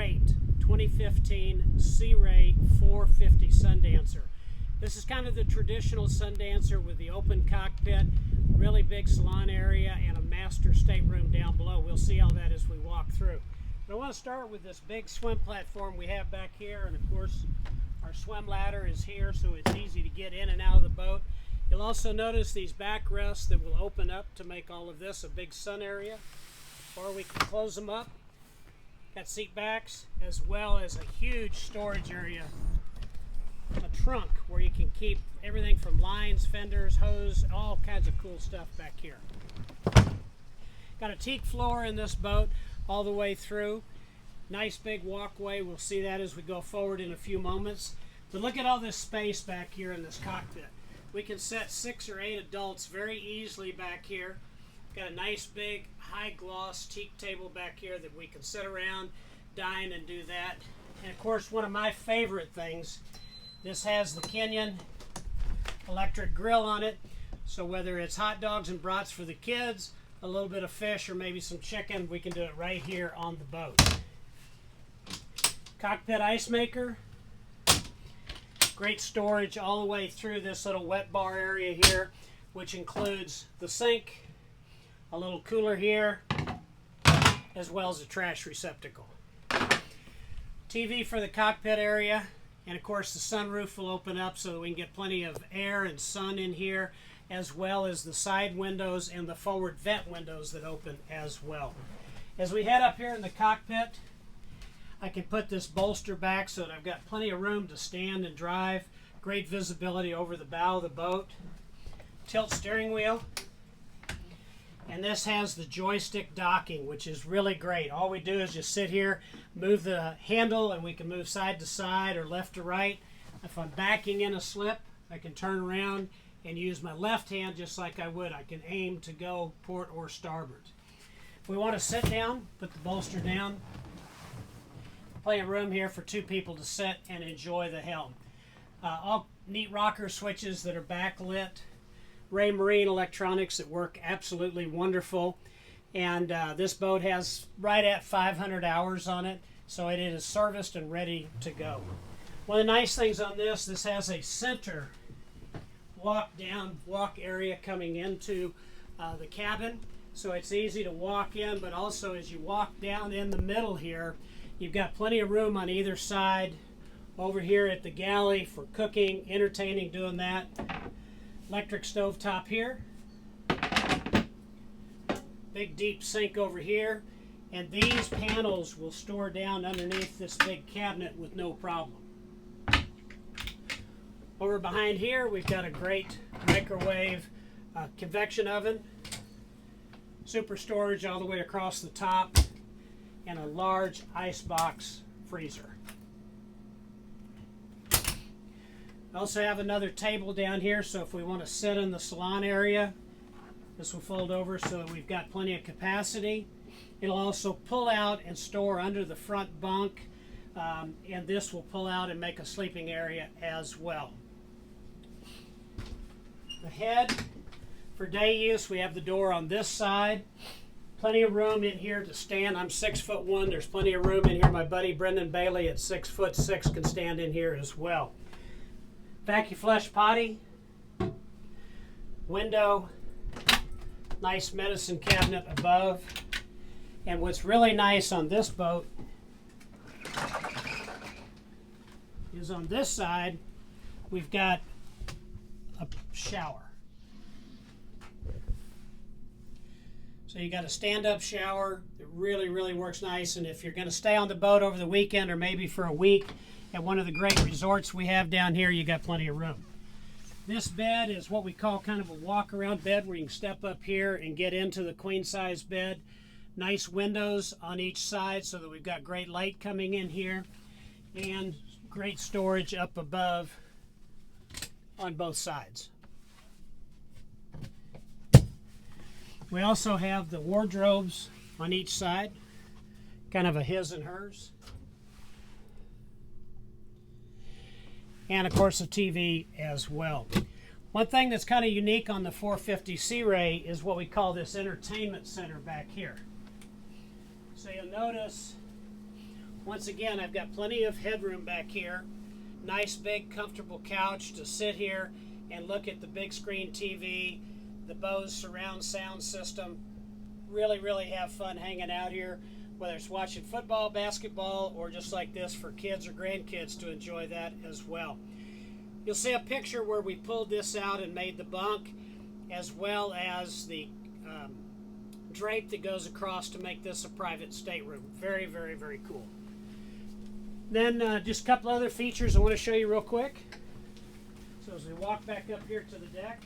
great 2015 Sea Ray 450 Sundancer. This is kind of the traditional Sundancer with the open cockpit, really big salon area, and a master stateroom down below. We'll see all that as we walk through. But I want to start with this big swim platform we have back here, and of course our swim ladder is here, so it's easy to get in and out of the boat. You'll also notice these backrests that will open up to make all of this a big sun area, or we can close them up. Got seat backs as well as a huge storage area, a trunk where you can keep everything from lines, fenders, hose, all kinds of cool stuff back here. Got a teak floor in this boat all the way through. Nice big walkway. We'll see that as we go forward in a few moments. But look at all this space back here in this cockpit. We can set 6 or 8 adults very easily back here. Got a nice big high gloss teak table back here that we can sit around, dine, and do that. And of course, one of my favorite things, this has the Kenyon electric grill on it. So whether it's hot dogs and brats for the kids, a little bit of fish, or maybe some chicken, we can do it right here on the boat. Cockpit ice maker. Great storage all the way through this little wet bar area here, which includes the sink, a little cooler here, as well as a trash receptacle. TV for the cockpit area, and of course the sunroof will open up so that we can get plenty of air and sun in here, as well as the side windows and the forward vent windows that open as well. As we head up here in the cockpit, I can put this bolster back so that I've got plenty of room to stand and drive. Great visibility over the bow of the boat. Tilt steering wheel. And this has the joystick docking, which is really great. All we do is just sit here, move the handle, and we can move side to side or left to right. If I'm backing in a slip, I can turn around and use my left hand just like I would. I can aim to go port or starboard. If we want to sit down, put the bolster down. Plenty of room here for 2 people to sit and enjoy the helm. All neat rocker switches that are backlit. Ray Marine electronics that work absolutely wonderful. And this boat has right at 500 hours on it, so it is serviced and ready to go. One of the nice things on this has a center walk area coming into the cabin, so it's easy to walk in, but also as you walk down in the middle here, you've got plenty of room on either side. Over here at the galley for cooking, entertaining, doing that. Electric stove top here. Big deep sink over here. And these panels will store down underneath this big cabinet with no problem. Over behind here, we've got a great microwave convection oven. Super storage all the way across the top. And a large icebox freezer. I also have another table down here, so if we want to sit in the salon area, this will fold over so that we've got plenty of capacity. It'll also pull out and store under the front bunk, and this will pull out and make a sleeping area as well. The head, for day use, we have the door on this side. Plenty of room in here to stand. I'm 6'1". There's plenty of room in here. My buddy Brendan Bailey at 6'6" can stand in here as well. Vacuum flush potty, window, nice medicine cabinet above. And what's really nice on this boat is on this side we've got a shower. So you got a stand-up shower that really works nice, and if you're going to stay on the boat over the weekend or maybe for a week at one of the great resorts we have down here, you got plenty of room. This bed is what we call kind of a walk-around bed where you can step up here and get into the queen-size bed. Nice windows on each side so that we've got great light coming in here, and great storage up above on both sides. We also have the wardrobes on each side, kind of a his and hers. And of course a TV as well. One thing that's kind of unique on the 450 Sea Ray is what we call this entertainment center back here. So you'll notice Once again, I've got plenty of headroom back here. Nice big comfortable couch to sit here and look at the big screen TV, the Bose surround sound system. Really have fun hanging out here, whether it's watching football, basketball, or just like this for kids or grandkids to enjoy that as well. You'll see a picture where we pulled this out and made the bunk, as well as the drape that goes across to make this a private stateroom. Very cool. Then just a couple other features I want to show you real quick. So as we walk back up here to the deck,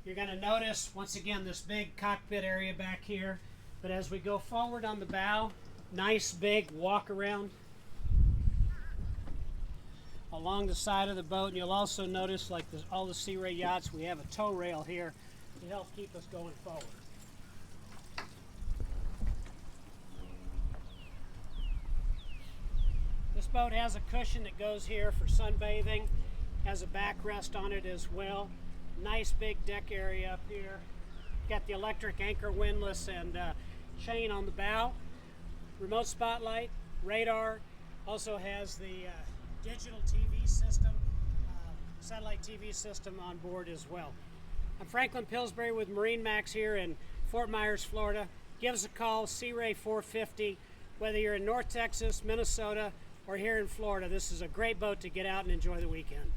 you're going to notice, once again, this big cockpit area back here. But as we go forward on the bow, nice big walk around along the side of the boat. And you'll also notice, like all the Sea Ray yachts, we have a tow rail here to help keep us going forward. This boat has a cushion that goes here for sunbathing, has a backrest on it as well. Nice big deck area up here. Got the electric anchor windlass and chain on the bow. Remote spotlight, radar. Also has the digital TV system, satellite TV system on board as well. I'm Franklin Pillsbury with MarineMax here in Fort Myers, Florida. Give us a call, Sea Ray 450. Whether you're in North Texas, Minnesota, or here in Florida, this is a great boat to get out and enjoy the weekend.